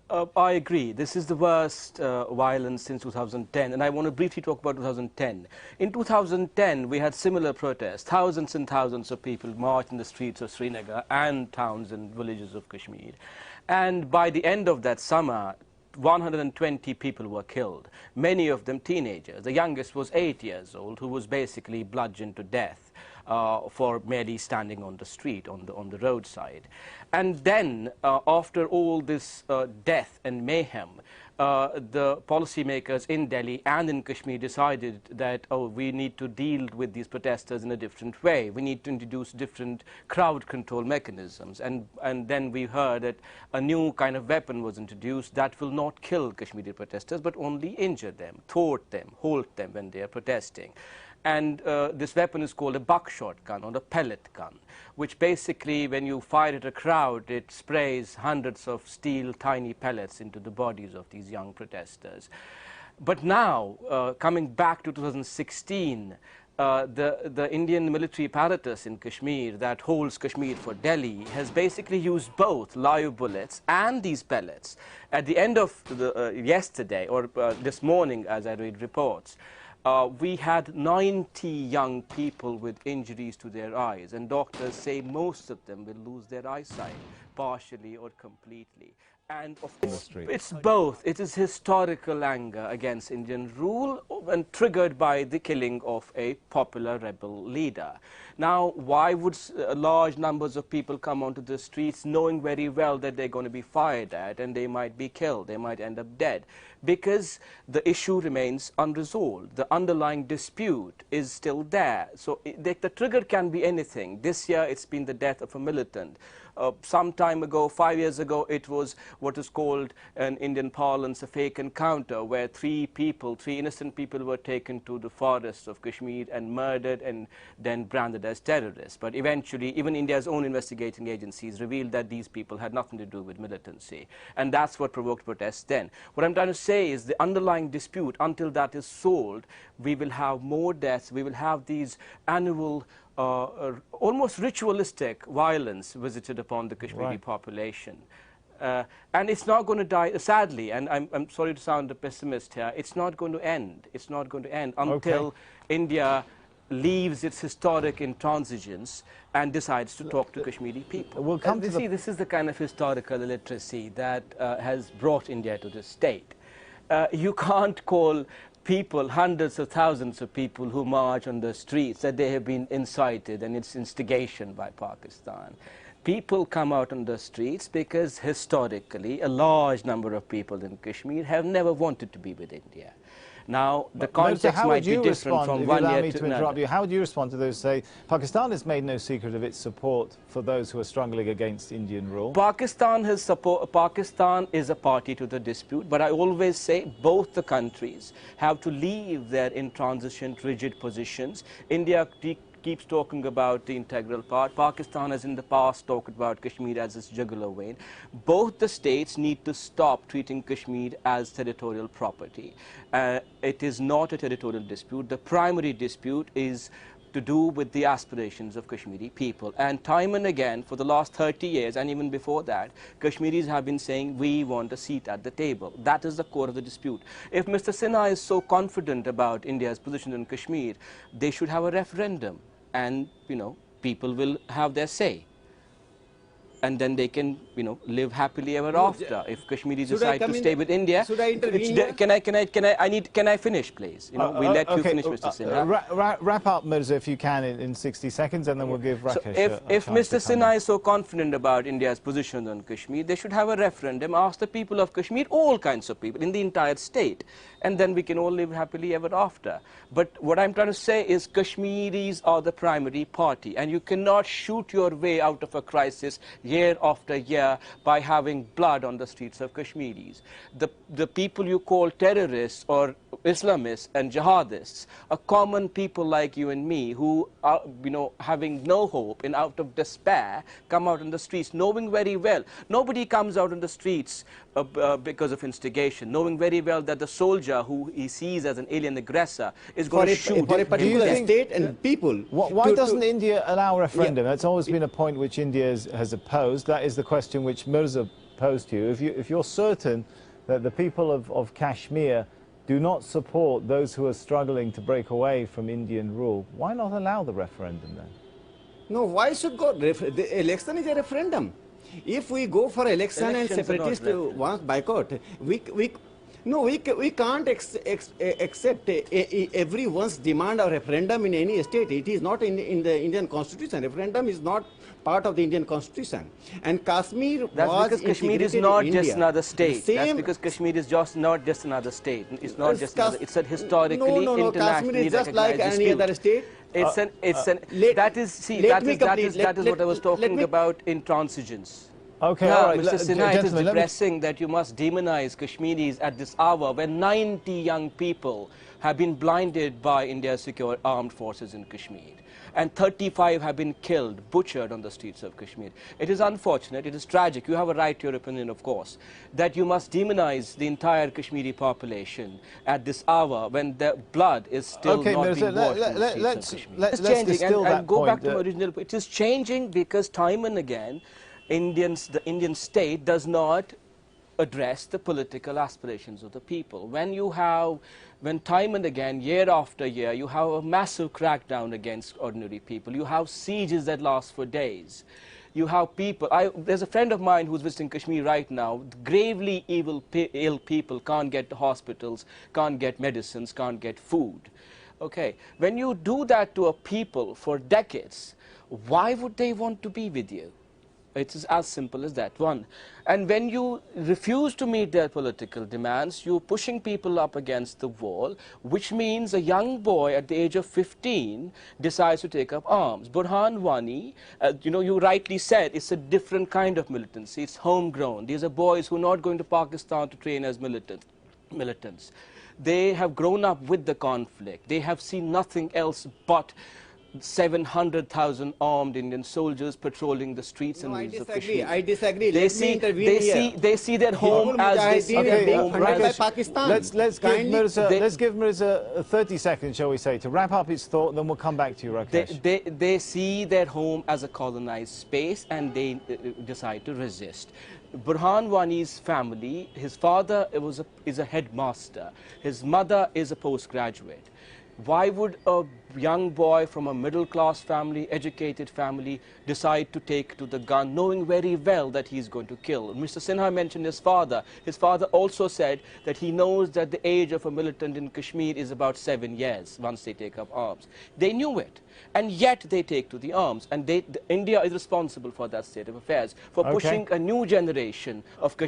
I agree. This is the worst violence since 2010, and I want to briefly talk about 2010. In 2010, we had similar protests. Thousands and thousands of people marched in the streets of Srinagar and towns and villages of Kashmir. And by the end of that summer, 120 people were killed, many of them teenagers. The youngest was 8 years old, who was basically bludgeoned to death for merely standing on the street, on the roadside. And then, after all this death and mayhem, the policymakers in Delhi and in Kashmir decided that, oh, we need to deal with these protesters in a different way. We need to introduce different crowd control mechanisms. And then we heard that a new kind of weapon was introduced that will not kill Kashmiri protesters, but only injure them, thwart them, halt them when they are protesting. And this weapon is called a buckshot gun or a pellet gun, which basically, when you fire at a crowd, it sprays hundreds of steel tiny pellets into the bodies of these young protesters. But now, coming back to 2016, the Indian military apparatus in Kashmir that holds Kashmir for Delhi has basically used both live bullets and these pellets. At the end of yesterday, or this morning, as I read reports, we had 90 young people with injuries to their eyes, and doctors say most of them will lose their eyesight, partially or completely. And of course, it's both. It is historical anger against Indian rule and triggered by the killing of a popular rebel leader. Now, why would large numbers of people come onto the streets knowing very well that they're going to be fired at and they might be killed, they might end up dead? Because the issue remains unresolved. The underlying dispute is still there. So the trigger can be anything. This year, it's been the death of a militant. Some time ago, 5 years ago, it was what is called in Indian parlance a fake encounter, where three innocent people were taken to the forests of Kashmir and murdered and then branded as terrorists. But eventually, even India's own investigating agencies revealed that these people had nothing to do with militancy. And that's what provoked protests then. What I'm trying to say is the underlying dispute, until that is solved, we will have more deaths, we will have these annual almost ritualistic violence visited upon the Kashmiri population. And it's not going to die, sadly, and I'm sorry to sound a pessimist here, it's not going to end. It's not going to end until India leaves its historic intransigence and decides to talk to Kashmiri people. We'll come to see, this is the kind of historical illiteracy that has brought India to this state. You can't call people, hundreds of thousands of people who march on the streets, that they have been incited and it's instigation by Pakistan. People come out on the streets because historically a large number of people in Kashmir have never wanted to be with India. Now, the context might be different from one year to another. How would you respond to those say, Pakistan has made no secret of its support for those who are struggling against Indian rule? Pakistan is a party to the dispute, but I always say both the countries have to leave their intransigent, rigid positions. India keeps talking about the integral part. Pakistan has in the past talked about Kashmir as its jugular vein. Both the states need to stop treating Kashmir as territorial property. It is not a territorial dispute. The primary dispute is to do with the aspirations of Kashmiri people. And time and again, for the last 30 years, and even before that, Kashmiris have been saying, we want a seat at the table. That is the core of the dispute. If Mr. Sinha is so confident about India's position in Kashmir, they should have a referendum. And, people will have their say. And then they can, live happily ever after. If Kashmiris decide to stay with India, should I intervene? Can I finish, please? We let you finish, Mr. Sinha. Wrap up, Mirza, if you can, in 60 seconds, and then we'll give Rakesh so if Mr. Sinha is so confident about India's position on Kashmir, they should have a referendum, ask the people of Kashmir, all kinds of people in the entire state, and then we can all live happily ever after. But what I'm trying to say is Kashmiris are the primary party, and you cannot shoot your way out of a crisis year after year by having blood on the streets of Kashmiris. The people you call terrorists or Islamists and jihadists are common people like you and me who are, having no hope and out of despair come out on the streets knowing very well. Nobody comes out on the streets because of instigation, knowing very well that the soldier who he sees as an alien aggressor is going to shoot for a particular state and people. Why doesn't India allow a referendum? That's always been a point which India has opposed. That is the question which Mirza posed to you. If you're certain that the people of Kashmir do not support those who are struggling to break away from Indian rule, why not allow the referendum then? No, why should go? The election is a referendum. If we go for election and separatist wants boycott, we can't accept everyone's demand of referendum in any state. It is not in the Indian Constitution. Referendum is not part of the Indian Constitution. And Kashmir That's because Kashmir is not just another state. That's because Kashmir is just not just another state. It's not just another. It's a historically internationally Kashmir is just like any dispute. other state. That is what I was talking about intransigence. Okay, now, all right. Mr. Sinha, it is depressing that you must demonize Kashmiris at this hour when 90 young people have been blinded by India's secure armed forces in Kashmir. And 35 have been killed, butchered on the streets of Kashmir. It is unfortunate, it is tragic, you have a right to your opinion of course, that you must demonize the entire Kashmiri population at this hour when the blood is still not being washed on the streets of Kashmir. It's changing, and go back to my original point. It is changing because time and again, the Indian state does not address the political aspirations of the people. When time and again, year after year, you have a massive crackdown against ordinary people. You have sieges that last for days. You have people, there's a friend of mine who's visiting Kashmir right now, gravely ill people can't get to hospitals, can't get medicines, can't get food. Okay, when you do that to a people for decades, why would they want to be with you? It is as simple as that one. And when you refuse to meet their political demands, you're pushing people up against the wall, which means a young boy at the age of 15 decides to take up arms. Burhan Wani, you rightly said, it's a different kind of militancy. It's homegrown. These are boys who are not going to Pakistan to train as militants. They have grown up with the conflict. They have seen nothing else but 700,000 armed Indian soldiers patrolling the streets and roads of Kashmir. I disagree. They see their home as Pakistan. Let's give Mirza 30 seconds, shall we say, to wrap up his thought, and then we'll come back to you, Rakesh. They see their home as a colonized space, and they decide to resist. Burhan Wani's family, his father is a headmaster, his mother is a postgraduate. Why would a young boy from a middle-class family, educated family, decide to take to the gun, knowing very well that he's going to kill? Mr. Sinha mentioned his father. His father also said that he knows that the age of a militant in Kashmir is about 7 years once they take up arms. They knew it, and yet they take to the arms. And India is responsible for that state of affairs, for pushing a new generation of Kashmir.